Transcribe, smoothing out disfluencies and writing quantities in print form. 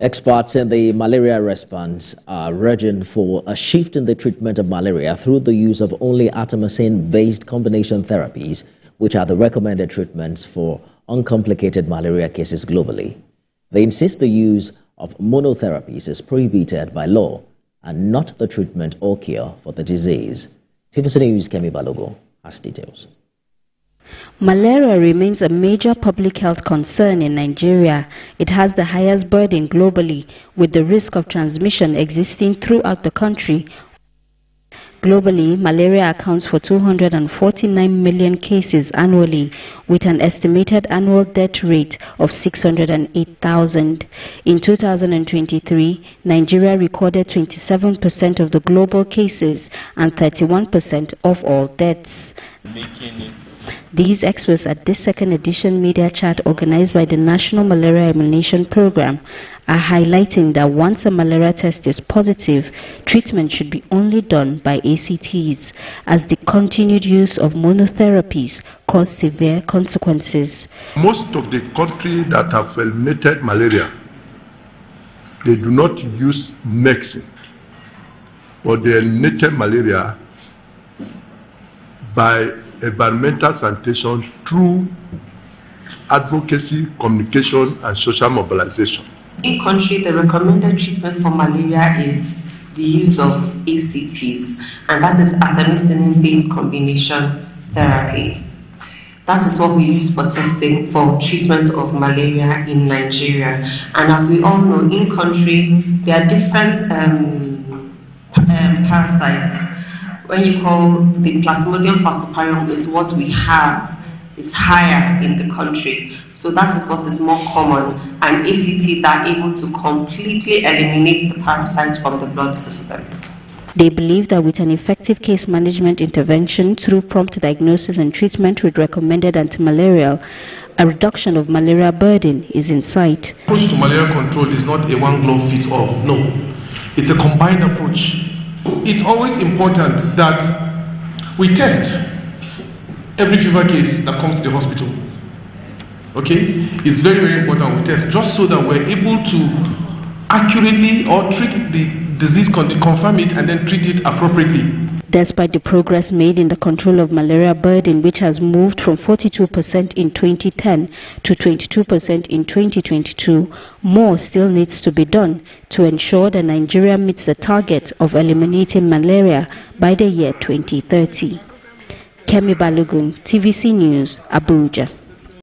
Experts in the malaria response are urging for a shift in the treatment of malaria through the use of only Artemisinin-Based combination therapies, which are the recommended treatments for uncomplicated malaria cases globally. They insist the use of monotherapies is prohibited by law and not the treatment or cure for the disease. TVC News Kemi Balogo has details. Malaria remains a major public health concern in Nigeria. It has the highest burden globally, with the risk of transmission existing throughout the country. Globally, malaria accounts for 249 million cases annually, with an estimated annual death rate of 608,000. In 2023, Nigeria recorded 27% of the global cases and 31% of all deaths. These experts at this second edition media chat organized by the National Malaria Elimination Program are highlighting that once a malaria test is positive, treatment should be only done by ACTs, as the continued use of monotherapies cause severe consequences. Most of the countries that have eliminated malaria, they do not use medicine, but they eliminated malaria by environmental sanitation through advocacy, communication, and social mobilization. In country, the recommended treatment for malaria is the use of ACTs, and that is Artemisinin-Based combination therapy. That is what we use for testing for treatment of malaria in Nigeria. And as we all know, in country, there are different parasites. When you call the Plasmodium falciparum is what we have, it's higher in the country. So that is what is more common, and ACTs are able to completely eliminate the parasites from the blood system. They believe that with an effective case management intervention through prompt diagnosis and treatment with recommended antimalarial, a reduction of malaria burden is in sight. The approach to malaria control is not a one-glove-fits-all. No, it's a combined approach. It's always important that we test every fever case that comes to the hospital. Okay? It's very, very important we test, just so that we're able to accurately or treat the disease, confirm it, and then treat it appropriately. Despite the progress made in the control of malaria burden, which has moved from 42% in 2010 to 22% in 2022, more still needs to be done to ensure that Nigeria meets the target of eliminating malaria by the year 2030. Kemi Balogun, TVC News, Abuja.